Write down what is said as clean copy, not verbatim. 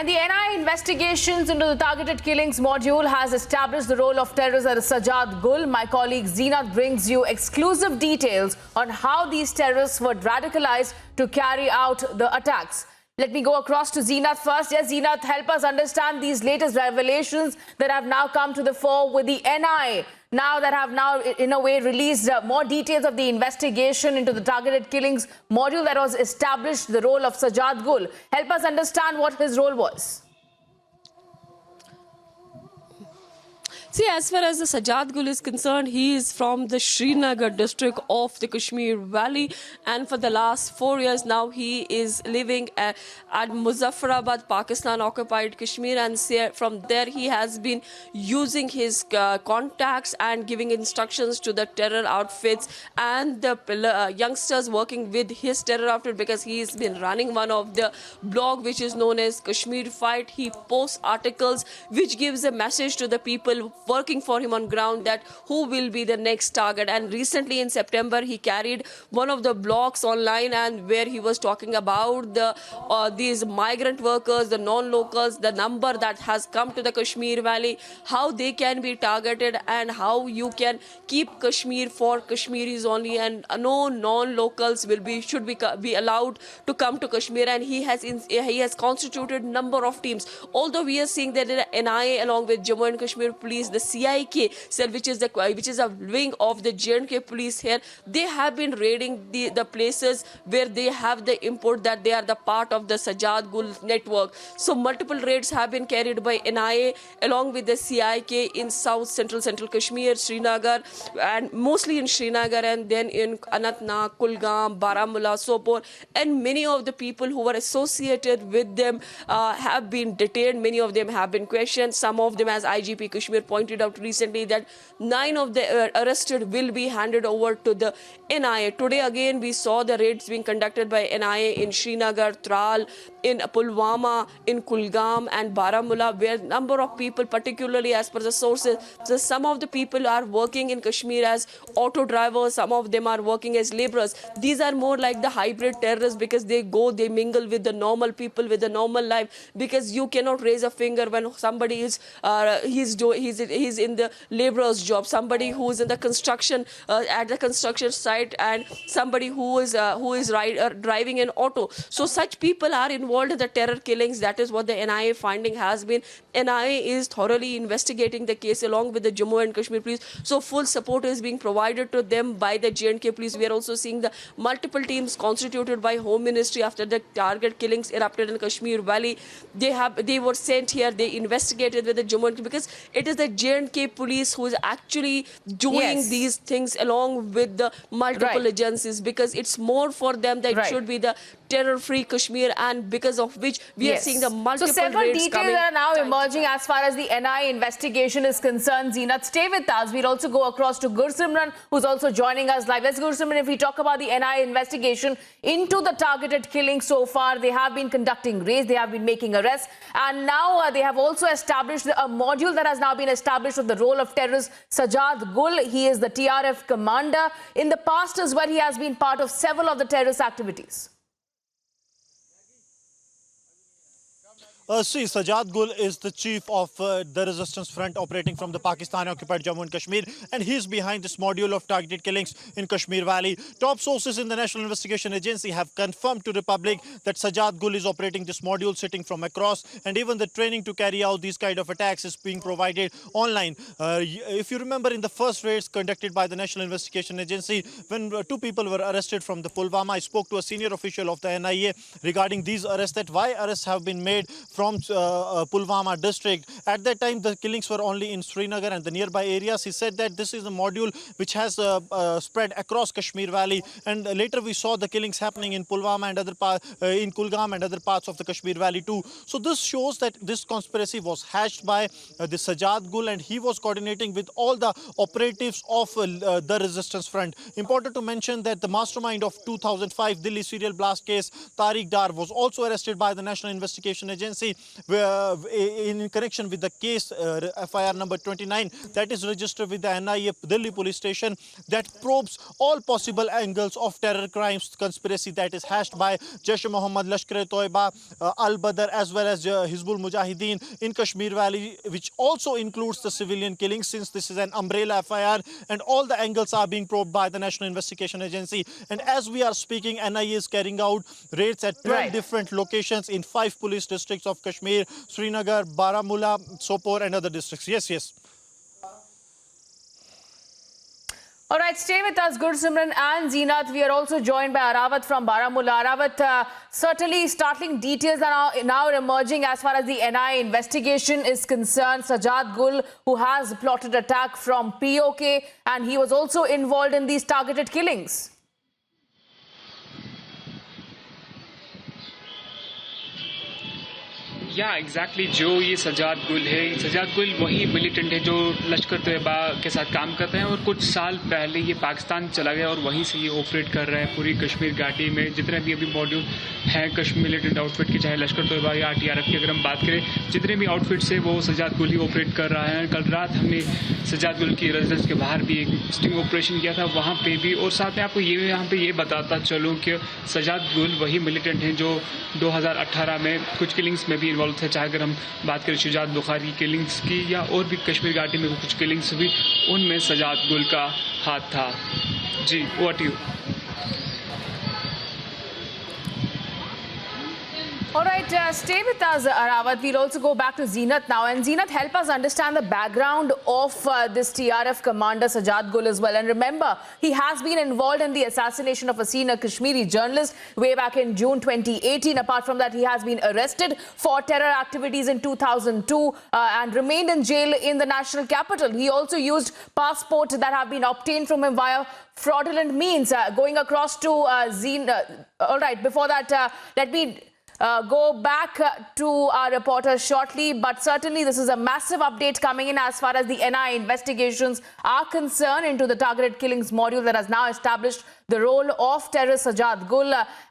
And the NIA investigations into the targeted killings module has established the role of terrorist Sajjad Gul. My colleague Zeenat brings you exclusive details on how these terrorists were radicalized to carry out the attacks. Let me go across to Zeenat first. Yes, Zeenat, help us understand these latest revelations that have now come to the fore with the NIA. That have now, in a way, released more details of the investigation into the targeted killings module that was established, the role of Sajjad Gul. Help us understand what his role was. See, as far as the Sajjad Gul is concerned, he is from the Srinagar district of the Kashmir Valley, and for the last 4 years now he is living at Muzaffarabad, Pakistan-occupied Kashmir, and from there he has been using his contacts and giving instructions to the terror outfits and the youngsters working with his terror outfit, because he has been running one of the blog which is known as Kashmir Fight. He posts articles which gives a message to the people working for him on ground that who will be the next target. And recently in September he carried one of the blogs online, and where he was talking about these migrant workers, the non-locals, the number that has come to the Kashmir Valley, how they can be targeted, and how you can keep Kashmir for Kashmiris only, and no non-locals should be allowed to come to Kashmir. And he has constituted number of teams. Although we are seeing that the NIA along with Jammu and Kashmir Police, the CIK cell, which is a wing of the J&K police here, they have been raiding the places where they have the import that they are the part of the Sajjad Gul network. So multiple raids have been carried by NIA along with the CIK in Central Kashmir, Srinagar, and mostly in Srinagar, and then in Anantnag, Kulgam, Baramulla, Sopore, and many of the people who were associated with them have been detained. Many of them have been questioned. Some of them, as IGP Kashmir pointed out recently, that 9 of the arrested will be handed over to the NIA. Today again we saw the raids being conducted by NIA in Srinagar, Tral, in Pulwama, in Kulgam and Baramulla, where number of people, particularly as per the sources, so some of the people are working in Kashmir as auto drivers, some of them are working as laborers. These are more like the hybrid terrorists, because they mingle with the normal people, with the normal life, because you cannot raise a finger when somebody is he's in the laborer's job, somebody who is in the construction at the construction site, and somebody who is driving an auto. So such people are involved in the terror killings. That is what the NIA finding has been. NIA is thoroughly investigating the case along with the Jammu and Kashmir police. So full support is being provided to them by the J&K police. We are also seeing the multiple teams constituted by Home Ministry after the target killings erupted in Kashmir Valley. They were sent here. They investigated with the Jammu and Kashmir, because it is the J&K police who is actually doing these things along with the multiple agencies, because it's more for them that it should be the terror-free Kashmir, and because of which we are seeing the multiple So several raids details coming. are now emerging as far as the NIA investigation is concerned. Zeenat, stay with us. We'll also go across to Gursimran, who's also joining us live. Let's Gursimran, if we talk about the NIA investigation into the targeted killing so far, they have been conducting raids, they have been making arrests, and now they have also established a module that has now been established with the role of terrorist Sajjad Gul. He is the TRF commander. In the past as well, he has been part of several of the terrorist activities. See, Sajjad Gul is the chief of the resistance front operating from the Pakistan-occupied Jammu and Kashmir, and he is behind this module of targeted killings in Kashmir Valley. Top sources in the National Investigation Agency have confirmed to the public that Sajjad Gul is operating this module sitting from across, and even the training to carry out these kind of attacks is being provided online. If you remember, in the first raids conducted by the National Investigation Agency, when 2 people were arrested from the Pulwama, I spoke to a senior official of the NIA regarding these arrests, that why arrests have been made from Pulwama district. At that time, the killings were only in Srinagar and the nearby areas. He said that this is a module which has spread across Kashmir Valley, and later we saw the killings happening in Pulwama and in Kulgam and other parts of the Kashmir Valley too. So this shows that this conspiracy was hatched by the Sajjad Gul, and he was coordinating with all the operatives of the resistance front. Important to mention that the mastermind of 2005 Delhi serial blast case, Tariq Dar, was also arrested by the National Investigation Agency. agency in connection with the case FIR number 29 that is registered with the NIA Delhi police station that probes all possible angles of terror crimes conspiracy that is hashed by Jaish-e-Mohammed, Lashkar-e-Toiba, Al-Badr as well as Hizbul Mujahideen in Kashmir Valley, which also includes the civilian killings, since this is an umbrella FIR and all the angles are being probed by the National Investigation Agency. And as we are speaking, NIA is carrying out raids at 12 different locations in 5 police districts of Kashmir: Srinagar, Baramulla, Sopore and other districts. Yes. All right, stay with us, Gursimran and Zeenat. We are also joined by Arawat from Baramulla. Arawat, certainly startling details are now emerging as far as the NIA investigation is concerned. Sajad Gul, who has plotted attack from POK, and he was also involved in these targeted killings. या exactly जो ये सजाद गुल है, सजाद गुल वही militant है जो लश्कर तैयबा के साथ काम करते हैं और कुछ साल पहले ये पाकिस्तान चला गया और वहीं से ये ऑपरेट कर रहा है पूरी कश्मीर घाटी में। जितने भी अभी मॉड्यूल हैं कश्मीर मिलिटेंट आउटफिट की, चाहे लश्कर तैयबा या TRF की अगर हम बात करें, जितने भी आउटफिट्स है वो सजाद गुल ही ऑपरेट कर रहा है। कल रात हमने सजाद गुल की रेजिडेंस के बाहर भी एक स्टिंग ऑपरेशन किया था, वहाँ पे भी। और साथ में आपको ये यहाँ पे ये बताता चलूँ कि सजाद गुल वही मिलिटेंट हैं जो 2018 में कुछ किलिंग्स में भी इन्वॉल्व थे। चाहे अगर हम बात करें शुजात बुखारी किलिंग्स की या और भी कश्मीर घाटी में कुछ किलिंग्स हुई, उनमें सजाद गुल का हाथ था। जी, over to you. All right, stay with us, Arawat. We'll also go back to Zeenat now. And Zeenat, help us understand the background of this TRF commander, Sajad Gul, as well. And remember, he has been involved in the assassination of a senior Kashmiri journalist way back in June 2018. Apart from that, he has been arrested for terror activities in 2002 and remained in jail in the national capital. He also used passports that have been obtained from him via fraudulent means, going across to all right, before that, let me go back to our reporter shortly, but certainly this is a massive update coming in as far as the NIA investigations are concerned into the targeted killings module that has now established the role of terrorist Sajad Gul.